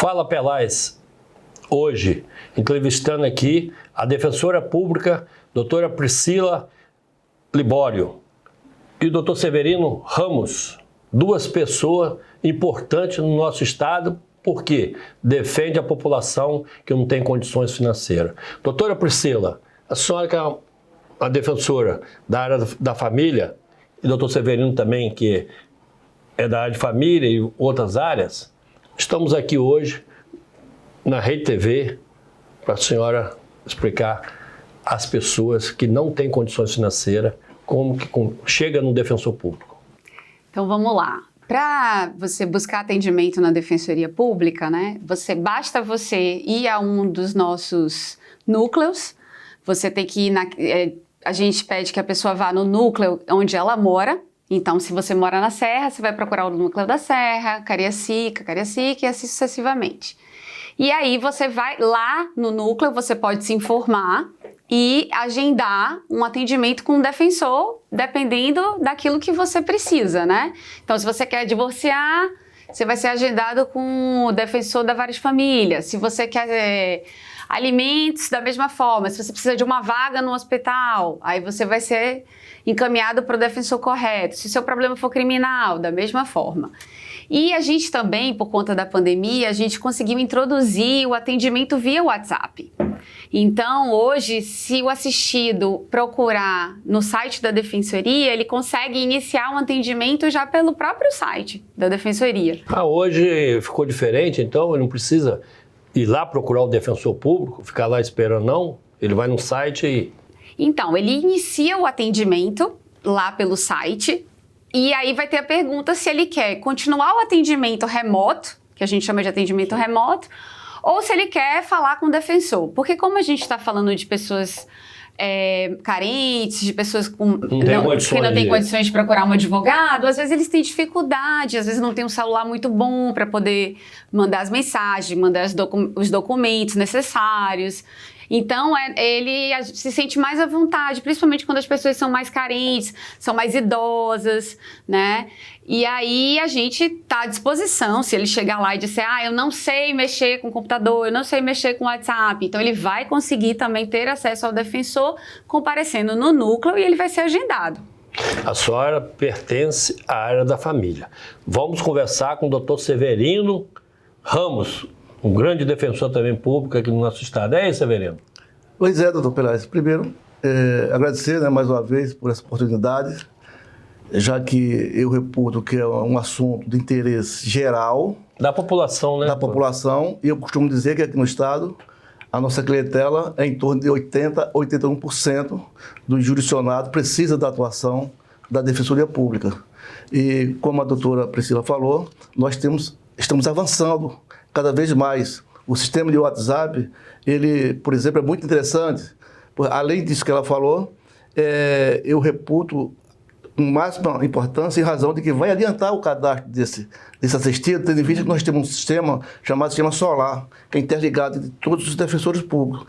Fala Pelais, hoje entrevistando aqui a defensora pública, doutora Priscila Libório e o doutor Severino Ramos, duas pessoas importantes no nosso estado, porque defende a população que não tem condições financeiras. Doutora Priscila, a senhora que é a defensora da área da família, e doutor Severino também, que é da área de família e outras áreas, estamos aqui hoje na Rede TV para a senhora explicar às pessoas que não têm condições financeiras como que chega no defensor público. Então vamos lá. Para você buscar atendimento na Defensoria Pública, né, basta você ir a um dos nossos núcleos, você tem que ir a gente pede que a pessoa vá no núcleo onde ela mora. Então, se você mora na Serra, você vai procurar o núcleo da Serra, Cariacica e assim sucessivamente. E aí você vai lá no núcleo, você pode se informar e agendar um atendimento com um defensor, dependendo daquilo que você precisa, né? Então, se você quer divorciar, você vai ser agendado com o defensor da vara de família. Se você quer alimentos, da mesma forma. Se você precisa de uma vaga no hospital, aí você vai ser encaminhado para o defensor correto. Se o seu problema for criminal, da mesma forma. E a gente também, por conta da pandemia, a gente conseguiu introduzir o atendimento via WhatsApp. Então, hoje, se o assistido procurar no site da Defensoria, ele consegue iniciar um atendimento já pelo próprio site da Defensoria. Hoje ficou diferente, então ele não precisa ir lá procurar o defensor público, ficar lá esperando, não? Ele vai no site e... Então, ele inicia o atendimento lá pelo site e aí vai ter a pergunta se ele quer continuar o atendimento remoto, que a gente chama de atendimento remoto, ou se ele quer falar com o defensor. Porque como a gente está falando de pessoas carentes, de pessoas que não têm condições de procurar um advogado, às vezes eles têm dificuldade, às vezes não tem um celular muito bom para poder mandar as mensagens, mandar os documentos necessários. Então, ele se sente mais à vontade, principalmente quando as pessoas são mais carentes, são mais idosas, né? E aí, a gente está à disposição, se ele chegar lá e disser, eu não sei mexer com o computador, eu não sei mexer com o WhatsApp. Então, ele vai conseguir também ter acesso ao defensor, comparecendo no núcleo, e ele vai ser agendado. A senhora pertence à área da família. Vamos conversar com o doutor Severino Ramos, um grande defensor também público aqui no nosso estado. É isso, Severino? Pois é, doutor Pelais. Primeiro, agradecer mais uma vez por essa oportunidade, já que eu reputo que é um assunto de interesse geral. Da população, né? Da população. E eu costumo dizer que aqui no estado, a nossa clientela é em torno de 80% a 81% do jurisdicionado precisa da atuação da Defensoria Pública. E como a doutora Priscila falou, nós estamos avançando cada vez mais. O sistema de WhatsApp, ele, por exemplo, é muito interessante. Além disso que ela falou, eu reputo com máxima importância em razão de que vai adiantar o cadastro desse assistido, tendo em vista que nós temos um sistema chamado Sistema Solar, que é interligado de todos os defensores públicos.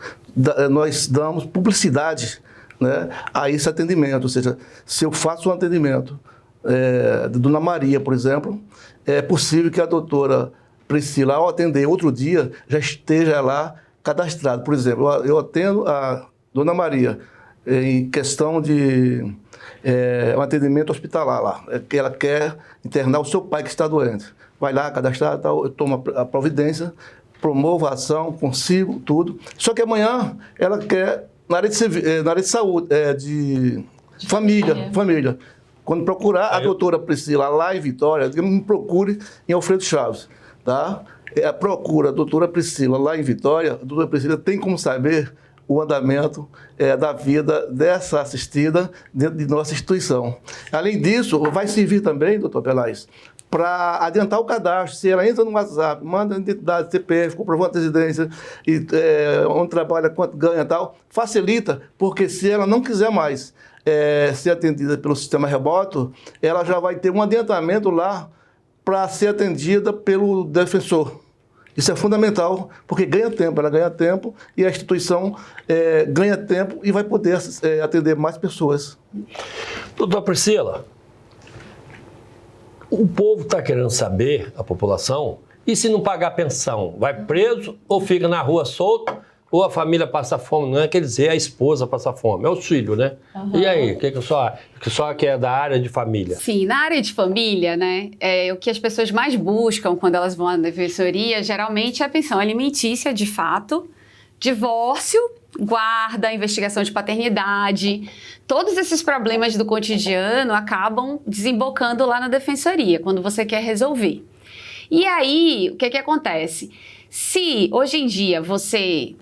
Nós damos publicidade, né, a esse atendimento, ou seja, se eu faço um atendimento de Dona Maria, por exemplo, é possível que a doutora Priscila, ao atender outro dia, já esteja lá cadastrado. Por exemplo, eu atendo a Dona Maria em questão de um atendimento hospitalar lá, que ela quer internar o seu pai que está doente. Vai lá, cadastrar, tal, eu tomo a providência, promovo a ação, consigo tudo. Só que amanhã ela quer, na área de saúde, de família. Quando procurar a doutora Priscila lá em Vitória, me procure em Alfredo Chaves. Tá? Procura a doutora Priscila lá em Vitória, a doutora Priscila tem como saber o andamento da vida dessa assistida dentro de nossa instituição. Além disso, vai servir também, doutor Pelais, para adiantar o cadastro. Se ela entra no WhatsApp, manda a identidade, CPF, comprovante de residência, onde trabalha, quanto ganha e tal, facilita, porque se ela não quiser mais ser atendida pelo sistema remoto, ela já vai ter um adiantamento lá para ser atendida pelo defensor. Isso é fundamental, porque ela ganha tempo e a instituição ganha tempo e vai poder atender mais pessoas. Doutora Priscila, o povo está querendo saber, a população, E se não pagar pensão, vai preso ou fica na rua solto? Ou a família passa fome? Não é quer dizer a esposa passa fome, é o filho, né? Uhum. E aí, o que só que é da área de família? Sim, na área de família, né, o que as pessoas mais buscam quando elas vão à defensoria, geralmente é a pensão alimentícia, de fato, divórcio, guarda, investigação de paternidade. Todos esses problemas do cotidiano acabam desembocando lá na defensoria, quando você quer resolver. E aí, o que acontece? Se hoje em dia você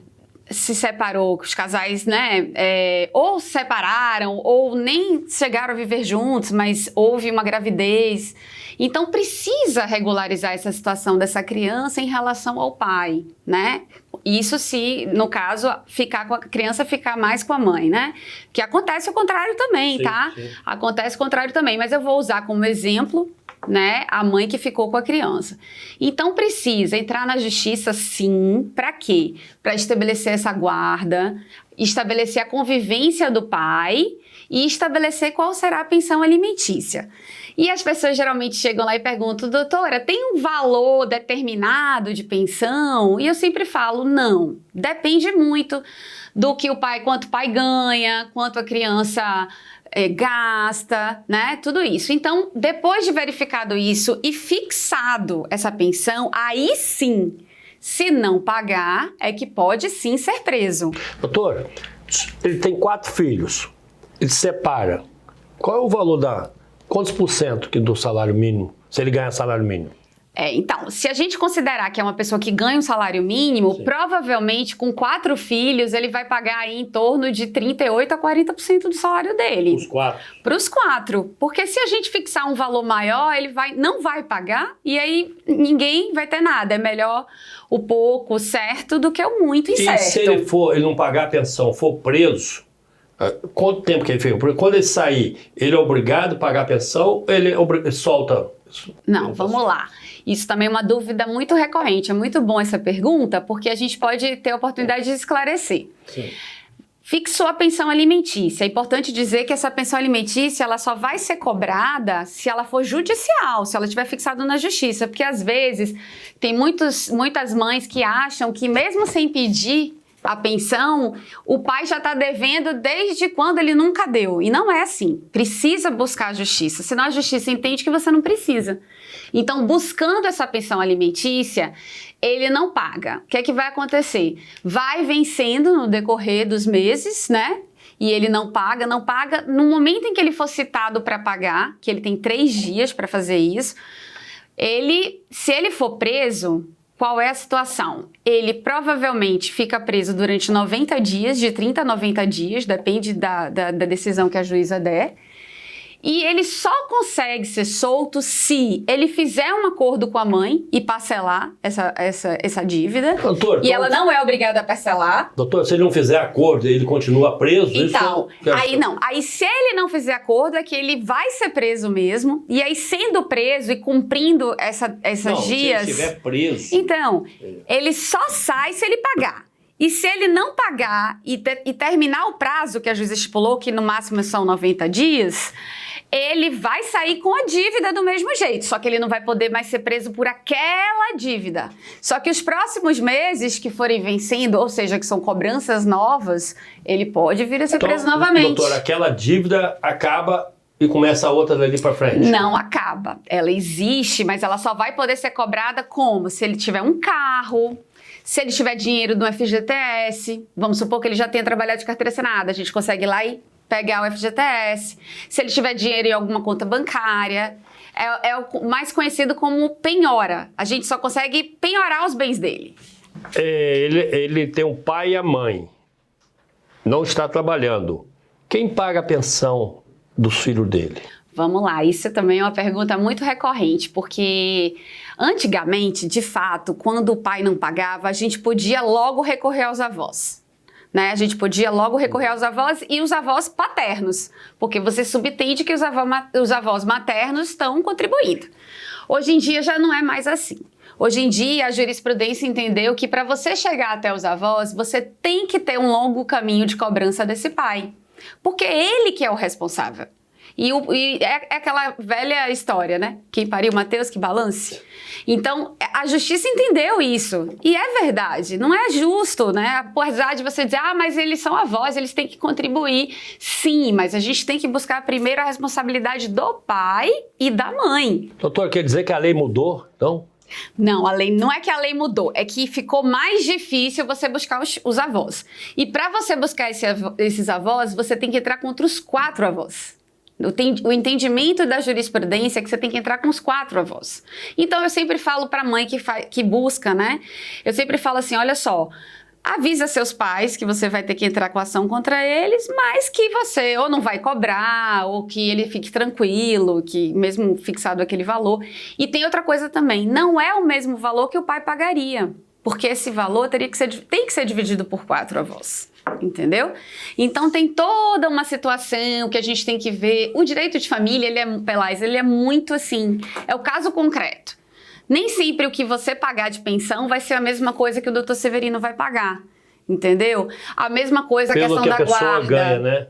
se separou, os casais, né, ou se separaram, ou nem chegaram a viver juntos, mas houve uma gravidez, então precisa regularizar essa situação dessa criança em relação ao pai, né? Isso se, no caso, a criança ficar mais com a mãe, né? Que acontece o contrário também, sim, tá? Sim. Acontece o contrário também, mas eu vou usar como exemplo, né, a mãe que ficou com a criança. Então precisa entrar na justiça, sim. Para quê? Para estabelecer essa guarda, estabelecer a convivência do pai e estabelecer qual será a pensão alimentícia. E as pessoas geralmente chegam lá e perguntam: doutora, tem um valor determinado de pensão? E eu sempre falo: não, depende muito do que quanto o pai ganha, quanto a criança gasta, né? Tudo isso. Então, depois de verificado isso e fixado essa pensão, aí sim, se não pagar, é que pode sim ser preso. Doutor, ele tem 4 filhos, ele se separa. Qual é o valor quantos por cento do salário mínimo, se ele ganha salário mínimo? Então, se a gente considerar que é uma pessoa que ganha um salário mínimo, sim, provavelmente com 4 filhos ele vai pagar aí em torno de 38% a 40% do salário dele. Os 4? Para os 4. Porque se a gente fixar um valor maior, ele não vai pagar e aí ninguém vai ter nada. É melhor o pouco certo do que o muito incerto. E se ele não pagar a pensão, for preso, quanto tempo que ele fica? Porque quando ele sair, ele é obrigado a pagar a pensão ou ele solta? Não, vamos lá. Isso também é uma dúvida muito recorrente. É muito bom essa pergunta, porque a gente pode ter a oportunidade de esclarecer. Sim. Fixou a pensão alimentícia. É importante dizer que essa pensão alimentícia ela só vai ser cobrada se ela for judicial, se ela estiver fixada na justiça. Porque, às vezes, tem muitas mães que acham que, mesmo sem pedir a pensão, o pai já está devendo desde quando ele nunca deu. E não é assim. Precisa buscar a justiça, senão a justiça entende que você não precisa. Então, buscando essa pensão alimentícia, ele não paga. O que é que vai acontecer? Vai vencendo no decorrer dos meses, né? E ele não paga. No momento em que ele for citado para pagar, que ele tem 3 dias para fazer isso, se ele for preso, qual é a situação? Ele provavelmente fica preso durante 90 dias, de 30 a 90 dias, depende da decisão que a juíza der. E ele só consegue ser solto se ele fizer um acordo com a mãe e parcelar essa dívida. Doutor, e ela não é obrigada a parcelar. Doutor, se ele não fizer acordo, ele continua preso? Então, aí não. Aí se ele não fizer acordo, é que ele vai ser preso mesmo. E aí, sendo preso e cumprindo essas dias... Se ele estiver preso... Então, ele só sai se ele pagar. E se ele não pagar e terminar o prazo que a juíza estipulou, que no máximo são 90 dias... ele vai sair com a dívida do mesmo jeito, só que ele não vai poder mais ser preso por aquela dívida. Só que os próximos meses que forem vencendo, ou seja, que são cobranças novas, ele pode vir a ser preso novamente. Doutor, aquela dívida acaba e começa a outra dali para frente? Não acaba. Ela existe, mas ela só vai poder ser cobrada como? Se ele tiver um carro... se ele tiver dinheiro no FGTS, vamos supor que ele já tenha trabalhado de carteira assinada, a gente consegue ir lá e pegar o FGTS. Se ele tiver dinheiro em alguma conta bancária, é o mais conhecido como penhora. A gente só consegue penhorar os bens dele. Ele tem um pai e a mãe, não está trabalhando. Quem paga a pensão dos filhos dele? Vamos lá, isso também é uma pergunta muito recorrente, porque antigamente, de fato, quando o pai não pagava, a gente podia logo recorrer aos avós. Né? A gente podia logo recorrer aos avós e os avós paternos, porque você subentende que os avós maternos estão contribuindo. Hoje em dia já não é mais assim. Hoje em dia a jurisprudência entendeu que para você chegar até os avós, você tem que ter um longo caminho de cobrança desse pai, porque é ele que é o responsável. E é aquela velha história, né? Quem pariu Mateus, que balance. Então, a justiça entendeu isso. E é verdade, não é justo, né? Apesar de você dizer, mas eles são avós, eles têm que contribuir. Sim, mas a gente tem que buscar primeiro a responsabilidade do pai e da mãe. Doutor, quer dizer que a lei mudou, então? Não, a lei não é que a lei mudou, é que ficou mais difícil você buscar os avós. E para você buscar esses avós, você tem que entrar contra os 4 avós. O entendimento da jurisprudência é que você tem que entrar com os 4 avós. Então, eu sempre falo para a mãe que busca, né? Eu sempre falo assim, olha só, avisa seus pais que você vai ter que entrar com ação contra eles, mas que você ou não vai cobrar, ou que ele fique tranquilo, que mesmo fixado aquele valor. E tem outra coisa também, não é o mesmo valor que o pai pagaria, porque esse valor tem que ser dividido por 4 avós. Entendeu? Então tem toda uma situação que a gente tem que ver. O direito de família, ele é muito assim, é o caso concreto. Nem sempre o que você pagar de pensão vai ser a mesma coisa que o doutor Severino vai pagar, entendeu? A mesma coisa a questão da guarda. Pelo que a pessoa ganha, né?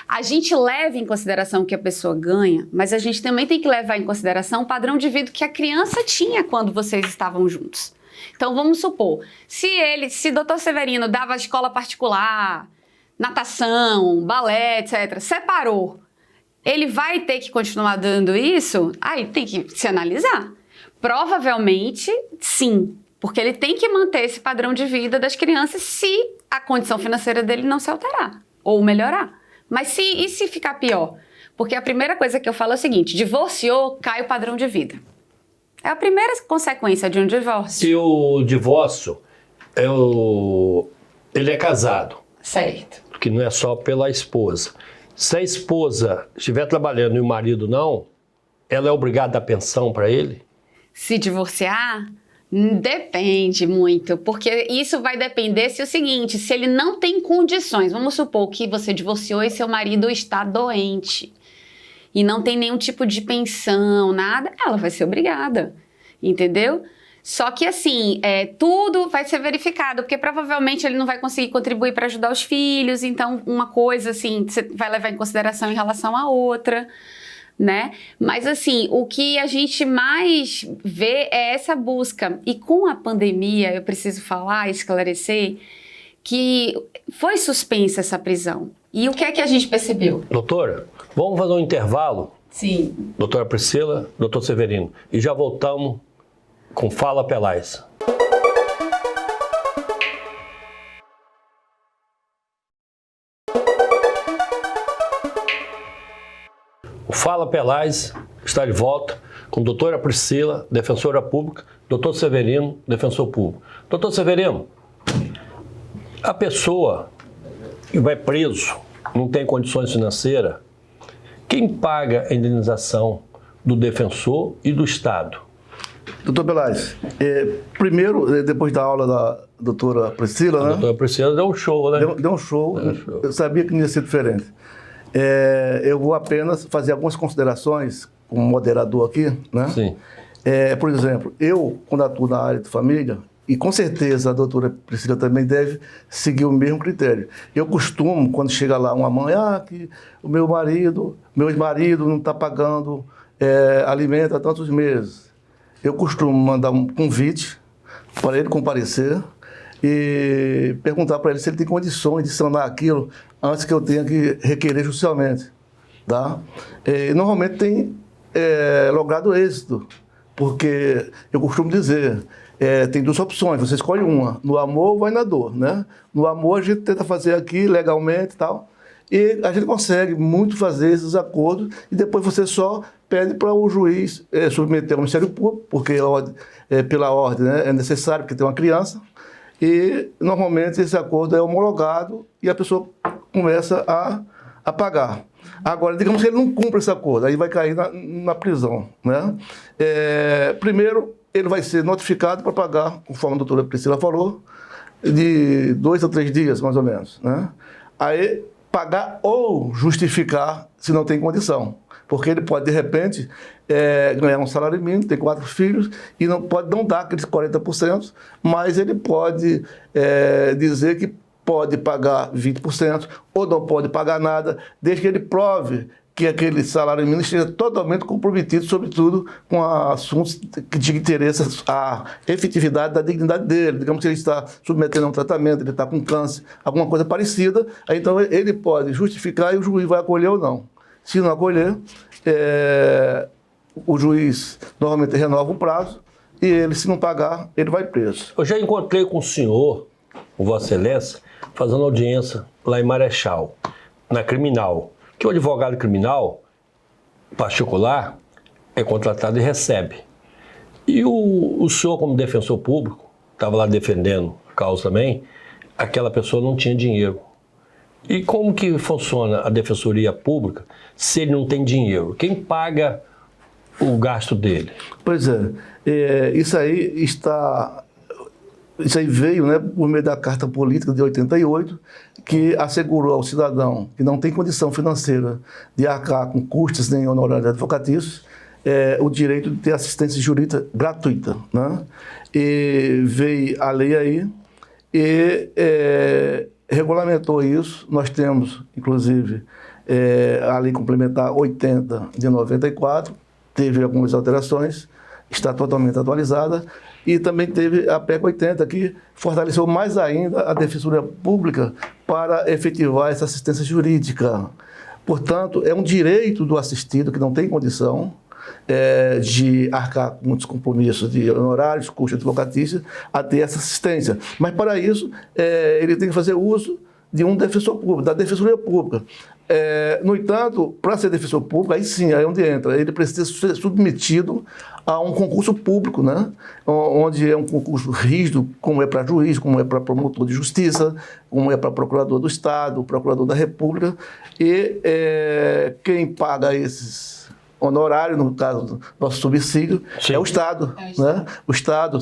A gente leva em consideração o que a pessoa ganha, mas a gente também tem que levar em consideração o padrão de vida que a criança tinha quando vocês estavam juntos. Então, vamos supor, se doutor Severino dava escola particular, natação, balé, etc., separou, ele vai ter que continuar dando isso? Aí tem que se analisar. Provavelmente, sim, porque ele tem que manter esse padrão de vida das crianças se a condição financeira dele não se alterar ou melhorar. Mas e se ficar pior? Porque a primeira coisa que eu falo é o seguinte, divorciou, cai o padrão de vida. É a primeira consequência de um divórcio. E o divórcio, ele é casado. Certo. Porque não é só pela esposa. Se a esposa estiver trabalhando e o marido não, ela é obrigada a dar pensão para ele? Se divorciar, depende muito. Porque isso vai depender se ele não tem condições. Vamos supor que você divorciou e seu marido está doente. E não tem nenhum tipo de pensão, nada, ela vai ser obrigada, entendeu? Só que assim, tudo vai ser verificado, porque provavelmente ele não vai conseguir contribuir para ajudar os filhos, então uma coisa assim, você vai levar em consideração em relação à outra, né? Mas assim, o que a gente mais vê é essa busca. E com a pandemia, eu preciso falar, esclarecer, que foi suspensa essa prisão. E o que é que a gente percebeu? Doutora, vamos fazer um intervalo? Sim. Doutora Priscila, doutor Severino. E já voltamos com Fala Pelais. O Fala Pelais está de volta com doutora Priscila, defensora pública, doutor Severino, defensor público. Doutor Severino, a pessoa que vai preso, não tem condições financeiras, quem paga a indenização do defensor e do Estado? Doutor Pelais, primeiro, depois da aula da doutora Priscila, né? A doutora Priscila deu um show, né? Deu um show, eu sabia que não ia ser diferente. Eu vou apenas fazer algumas considerações como moderador aqui, né? Sim. Por exemplo, eu, quando atuo na área de família, e com certeza a doutora Priscila também deve seguir o mesmo critério. Eu costumo, quando chega lá uma mãe, que o meu ex-marido não está pagando alimento há tantos meses. Eu costumo mandar um convite para ele comparecer e perguntar para ele se ele tem condições de sanar aquilo antes que eu tenha que requerer judicialmente. Tá? Normalmente tem logrado êxito, porque eu costumo dizer... tem 2 opções, você escolhe uma, no amor ou vai na dor, né? No amor a gente tenta fazer aqui legalmente e tal, e a gente consegue muito fazer esses acordos e depois você só pede para o juiz submeter ao Ministério Público, porque pela ordem, né, é necessário, porque tem uma criança, e normalmente esse acordo é homologado e a pessoa começa a pagar. Agora, digamos que ele não cumpre esse acordo, aí vai cair na prisão, né? Primeiro, ele vai ser notificado para pagar, conforme a doutora Priscila falou, de 2 a 3 dias, mais ou menos, né? Aí, pagar ou justificar se não tem condição. Porque ele pode, de repente, ganhar um salário mínimo, ter 4 filhos, e pode não dar aqueles 40%, mas ele pode dizer que pode pagar 20%, ou não pode pagar nada, desde que ele prove que aquele salário mínimo esteja totalmente comprometido, sobretudo com assuntos de interesse à efetividade da dignidade dele. Digamos que ele está submetendo a um tratamento, ele está com câncer, alguma coisa parecida, aí, então ele pode justificar e o juiz vai acolher ou não. Se não acolher, o juiz normalmente renova o prazo e ele, se não pagar, ele vai preso. Eu já encontrei com o senhor, o Vossa Excelência, fazendo audiência lá em Marechal, na criminal. Que o advogado criminal particular é contratado e recebe. E o senhor, como defensor público, estava lá defendendo a causa também, aquela pessoa não tinha dinheiro. E como que funciona a defensoria pública se ele não tem dinheiro? Quem paga o gasto dele? Pois isso aí veio, né, por meio da Carta Política de 88, que assegurou ao cidadão que não tem condição financeira de arcar com custos nem honorários advocatícios o direito de ter assistência jurídica gratuita, né? E veio a lei aí e regulamentou isso. Nós temos, inclusive, a Lei Complementar 80 de 94, teve algumas alterações, está totalmente atualizada, e também teve a PEC 80, que fortaleceu mais ainda a Defensoria Pública para efetivar essa assistência jurídica. Portanto, é um direito do assistido que não tem condição de arcar com muitos compromissos de honorários, custos advocatícios, a ter essa assistência. Mas, para isso, ele tem que fazer uso de um defensor público, da Defensoria Pública. No entanto, para ser defensor público, aí sim, aí é onde entra, ele precisa ser submetido a um concurso público, né? Onde é um concurso rígido, como é para juiz, como é para promotor de justiça, como é para procurador do Estado, procurador da República, e quem paga esses honorários, no caso do nosso subsídio, é o Estado, né? O Estado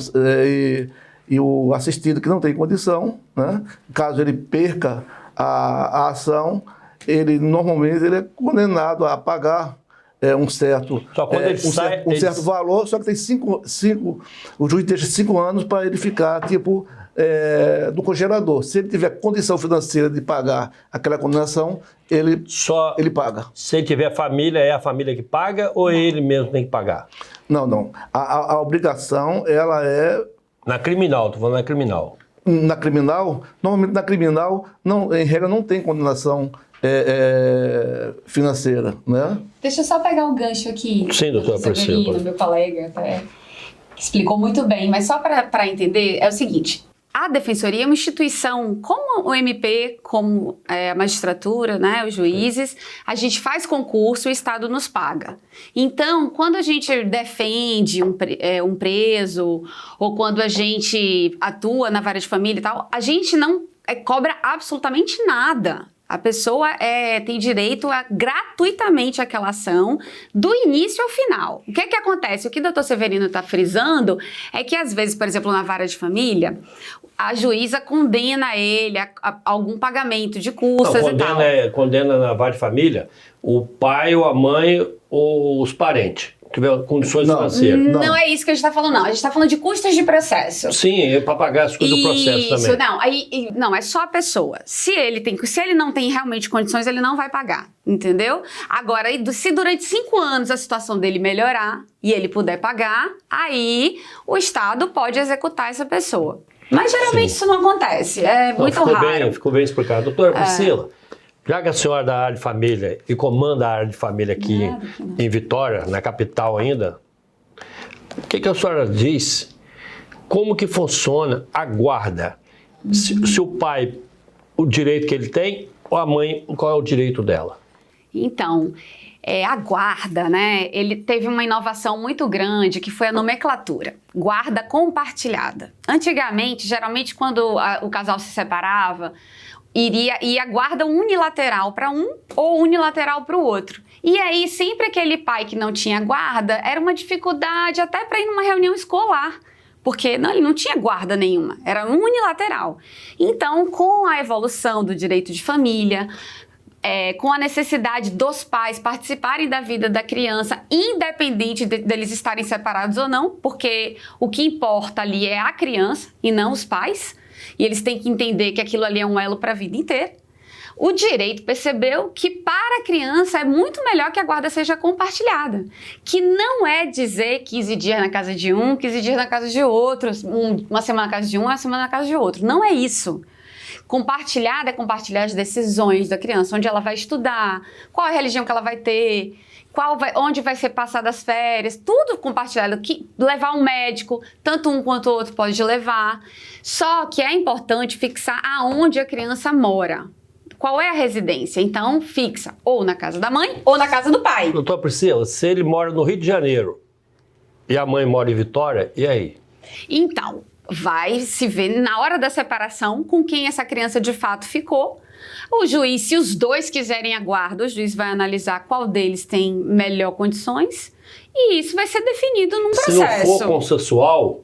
e o assistido que não tem condição, né? Caso ele perca a ação, normalmente ele é condenado a pagar um certo valor, só que tem o juiz deixa 5 anos para ele ficar do congelador. Se ele tiver condição financeira de pagar aquela condenação, ele paga. Se ele tiver família, é a família que paga ou ele mesmo tem que pagar? Não. A obrigação, ela é... Na criminal, estou falando na criminal. Na criminal, normalmente na criminal, em regra, não tem condenação financeira, né? Deixa eu só pegar o gancho aqui. Sim, doutora Priscila. Meu colega até explicou muito bem, mas só para entender, é o seguinte: a Defensoria é uma instituição, como o MP, como a magistratura, né, os juízes, a gente faz concurso e o Estado nos paga. Então, quando a gente defende um preso, ou quando a gente atua na vara de família e tal, a gente não cobra absolutamente nada. A pessoa tem direito a gratuitamente àquela ação, do início ao final. O que acontece? O que o doutor Severino está frisando é que, às vezes, por exemplo, na vara de família, a juíza condena ele a algum pagamento de custas e tal. Condena na vara de família o pai ou a mãe ou os parentes. Tiver condições financeiras. Não é isso que a gente está falando, não. A gente está falando de custos de processo. Sim, para pagar as coisas do processo também. Não, é só a pessoa. Se ele não tem realmente condições, ele não vai pagar, entendeu? Agora, se durante 5 anos a situação dele melhorar e ele puder pagar, aí o Estado pode executar essa pessoa. Mas geralmente isso não acontece, muito raro. Ficou bem explicado. Doutora Priscila, já que a senhora é da área de família e comanda a área de família aqui em Vitória, na capital ainda, o que a senhora diz? Como que funciona a guarda? Se o pai, o direito que ele tem, ou a mãe, qual é o direito dela? Então, a guarda, né? Ele teve uma inovação muito grande, que foi a nomenclatura. Guarda compartilhada. Antigamente, geralmente, quando o casal se separava, ia guarda unilateral para um ou unilateral para o outro. E aí, sempre aquele pai que não tinha guarda, era uma dificuldade até para ir numa reunião escolar, porque ele não tinha guarda nenhuma, era unilateral. Então, com a evolução do direito de família, com a necessidade dos pais participarem da vida da criança, independente deles estarem separados ou não, porque o que importa ali é a criança e não os pais, e eles têm que entender que aquilo ali é um elo para a vida inteira. O direito percebeu que para a criança é muito melhor que a guarda seja compartilhada, que não é dizer 15 dias na casa de um, 15 dias na casa de outro, uma semana na casa de um, uma semana na casa de outro. Não é isso. Compartilhada é compartilhar as decisões da criança, onde ela vai estudar, qual a religião que ela vai ter, onde vai ser passadas as férias, tudo compartilhado. Levar um médico, tanto um quanto o outro pode levar. Só que é importante fixar aonde a criança mora. Qual é a residência? Então, fixa ou na casa da mãe ou na casa do pai. Doutora Priscila, se ele mora no Rio de Janeiro e a mãe mora em Vitória, e aí? Então, vai se ver na hora da separação com quem essa criança de fato ficou. O juiz, se os dois quiserem a guarda, o juiz vai analisar qual deles tem melhor condições e isso vai ser definido num processo. Se não for consensual,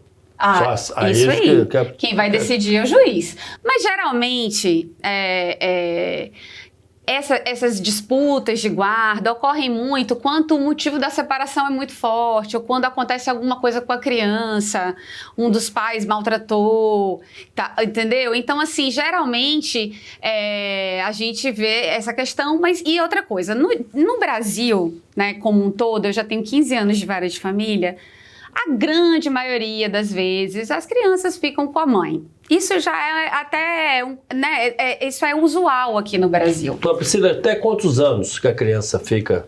isso aí. Quem vai decidir é o juiz. Mas geralmente essas disputas de guarda ocorrem muito quando o motivo da separação é muito forte ou quando acontece alguma coisa com a criança, um dos pais maltratou, tá, entendeu? Então, assim, geralmente a gente vê essa questão, e outra coisa, no Brasil, né, como um todo, eu já tenho 15 anos de vara de família, a grande maioria das vezes as crianças ficam com a mãe. Isso já é até, isso é usual aqui no Brasil. Então, Priscila, até quantos anos que a criança fica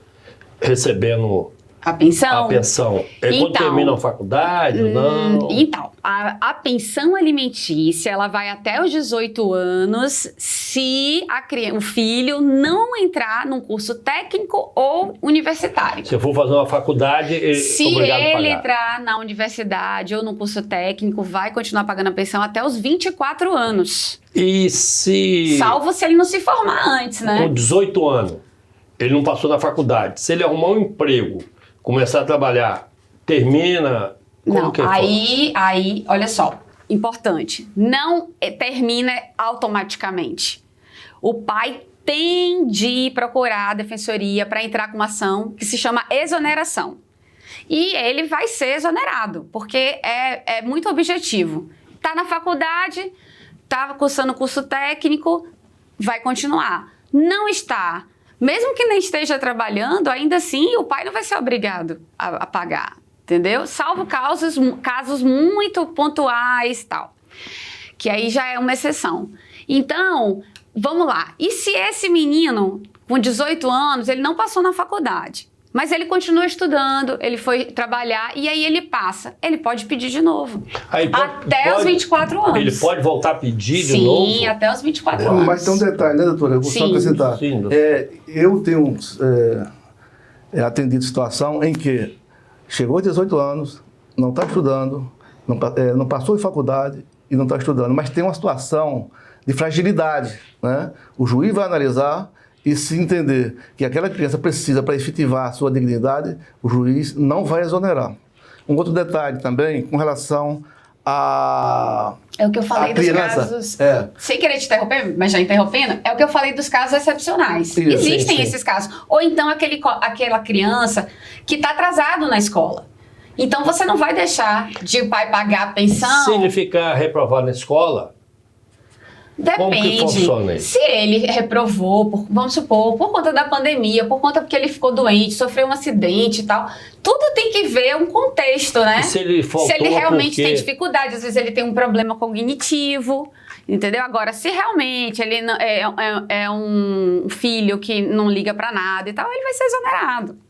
recebendo a pensão? A pensão. Quando termina a faculdade ou não? Então, a pensão alimentícia, ela vai até os 18 anos se o filho não entrar num curso técnico ou universitário. Se eu for fazer uma faculdade, ele é obrigado a pagar. Se ele entrar na universidade ou no curso técnico, vai continuar pagando a pensão até os 24 anos. E se... Salvo se ele não se formar antes, né? Com 18 anos, ele não passou na faculdade. Se ele arrumar um emprego, começar a trabalhar, termina... Não, aí, olha só, importante, não termina automaticamente. O pai tem de procurar a defensoria para entrar com uma ação que se chama exoneração. E ele vai ser exonerado, porque é muito objetivo. Está na faculdade, está cursando curso técnico, vai continuar. Não está, mesmo que nem esteja trabalhando, ainda assim o pai não vai ser obrigado a pagar. Entendeu? Salvo casos muito pontuais e tal. Que aí já é uma exceção. Então, vamos lá. E se esse menino, com 18 anos, ele não passou na faculdade, mas ele continua estudando, ele foi trabalhar e aí ele passa, ele pode pedir de novo. Até os 24 anos. Ele pode voltar a pedir de novo? Sim, até os 24 anos. Mas tem um detalhe, né, doutora? Eu vou só acrescentar. Sim, eu tenho atendido situação em que chegou aos 18 anos, não está estudando, não passou em faculdade e não está estudando, mas tem uma situação de fragilidade, né? O juiz vai analisar e se entender que aquela criança precisa para efetivar a sua dignidade, o juiz não vai exonerar. Um outro detalhe também com relação a... É o que eu falei dos casos... Sem querer te interromper, mas já interrompendo, é o que eu falei dos casos excepcionais. Isso, Existem esses casos. Ou então aquela criança que está atrasado na escola. Então você não vai deixar de o pai pagar a pensão... Se ele ficar reprovado na escola... Depende. Como que funciona isso? Se ele reprovou, vamos supor, por conta da pandemia, por conta porque ele ficou doente, sofreu um acidente e tal, tudo tem que ver um contexto, né? E se ele faltou, se ele realmente tem dificuldade, às vezes ele tem um problema cognitivo, entendeu? Agora, se realmente ele é um filho que não liga pra nada e tal, ele vai ser exonerado.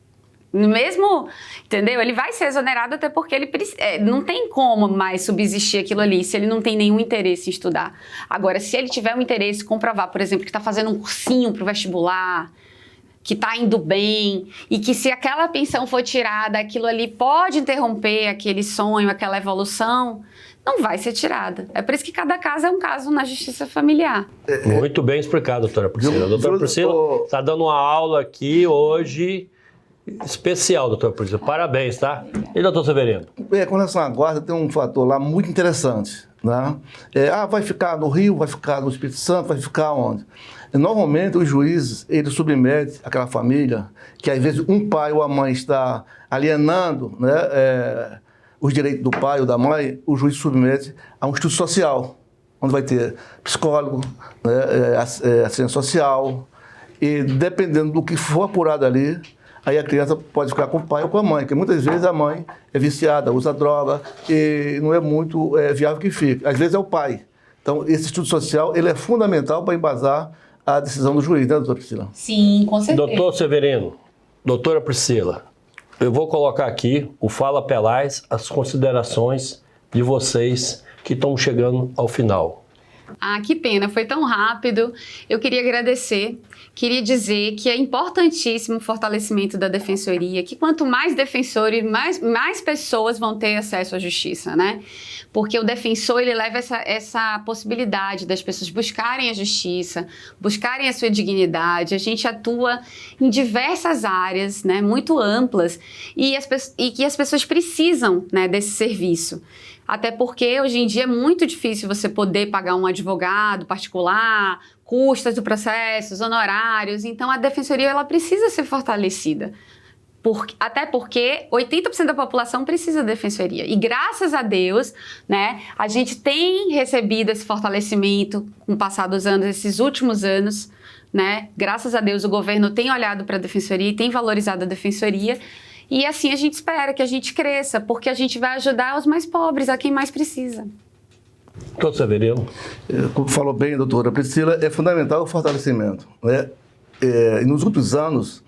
Mesmo, entendeu? Ele vai ser exonerado até porque ele não tem como mais subsistir aquilo ali se ele não tem nenhum interesse em estudar. Agora, se ele tiver um interesse, comprovar, por exemplo, que está fazendo um cursinho para o vestibular, que está indo bem e que se aquela pensão for tirada, aquilo ali pode interromper aquele sonho, aquela evolução, não vai ser tirada. É por isso que cada caso é um caso na justiça familiar. Muito bem explicado, doutora Priscila. A doutora Priscila está dando uma aula aqui hoje... especial, doutor Priscila. Parabéns, tá? E doutor Severino? Com relação à guarda, tem um fator lá muito interessante, né? Vai ficar no Rio, vai ficar no Espírito Santo, vai ficar onde? Normalmente, os juízes, eles submetem aquela família, que às vezes um pai ou a mãe está alienando, né, os direitos do pai ou da mãe, o juiz submete a um estudo social, onde vai ter psicólogo, né, assistente social, e dependendo do que for apurado ali, aí a criança pode ficar com o pai ou com a mãe, porque muitas vezes a mãe é viciada, usa droga, e não é muito viável que fique. Às vezes é o pai. Então, esse estudo social ele é fundamental para embasar a decisão do juiz, né, doutora Priscila? Sim, com certeza. Doutor Severino, doutora Priscila, eu vou colocar aqui o Fala Pelais, as considerações de vocês que estão chegando ao final. Ah, que pena, foi tão rápido. Eu queria agradecer, queria dizer que é importantíssimo o fortalecimento da defensoria, que quanto mais defensores, mais pessoas vão ter acesso à justiça, né? Porque o defensor, ele leva essa possibilidade das pessoas buscarem a justiça, buscarem a sua dignidade. A gente atua em diversas áreas, né, muito amplas, e que as pessoas precisam, né, desse serviço. Até porque hoje em dia é muito difícil você poder pagar um advogado particular, custas do processo, honorários. Então, a defensoria ela precisa ser fortalecida. Até porque 80% da população precisa da defensoria. E graças a Deus, né, a gente tem recebido esse fortalecimento com o passar dos anos, esses últimos anos. Né? Graças a Deus, o governo tem olhado para a defensoria e tem valorizado a defensoria. E assim a gente espera que a gente cresça, porque a gente vai ajudar os mais pobres, a quem mais precisa. Doutor Severino. Como falou bem a doutora Priscila, é fundamental o fortalecimento. Né? E nos últimos anos,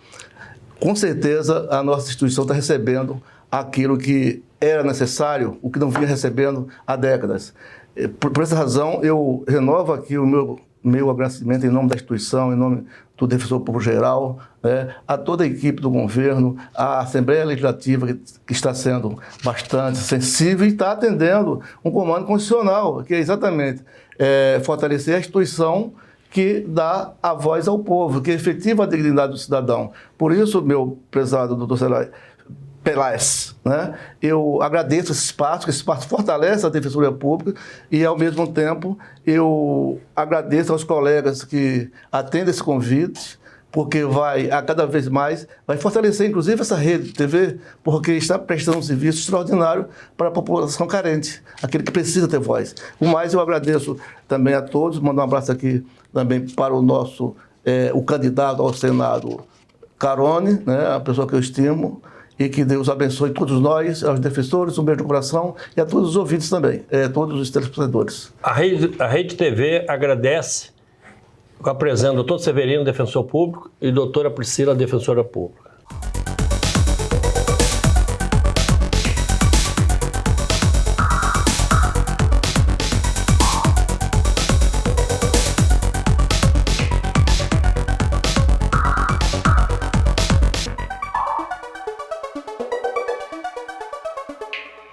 com certeza, a nossa instituição está recebendo aquilo que era necessário, o que não vinha recebendo há décadas. Por essa razão, eu renovo aqui o meu agradecimento em nome da instituição, em nome do Defensor Público Geral, né, a toda a equipe do governo, a Assembleia Legislativa, que está sendo bastante sensível e está atendendo um comando constitucional, que é exatamente fortalecer a instituição que dá a voz ao povo, que efetiva a dignidade do cidadão. Por isso, meu prezado doutor Pelais, né? Eu agradeço esse espaço, que esse espaço fortalece a Defensoria Pública e, ao mesmo tempo, eu agradeço aos colegas que atendem esse convite, porque a cada vez mais, vai fortalecer, inclusive, essa rede de TV, porque está prestando um serviço extraordinário para a população carente, aquele que precisa ter voz. O mais, eu agradeço também a todos, mando um abraço aqui também para o nosso, o candidato ao Senado, Carone, né? A pessoa que eu estimo, e que Deus abençoe todos nós, aos defensores, um beijo no coração e a todos os ouvintes também, todos os telespectadores. A Rede TV agradece com a presença do doutor Severino, defensor público, e doutora Priscila, defensora pública.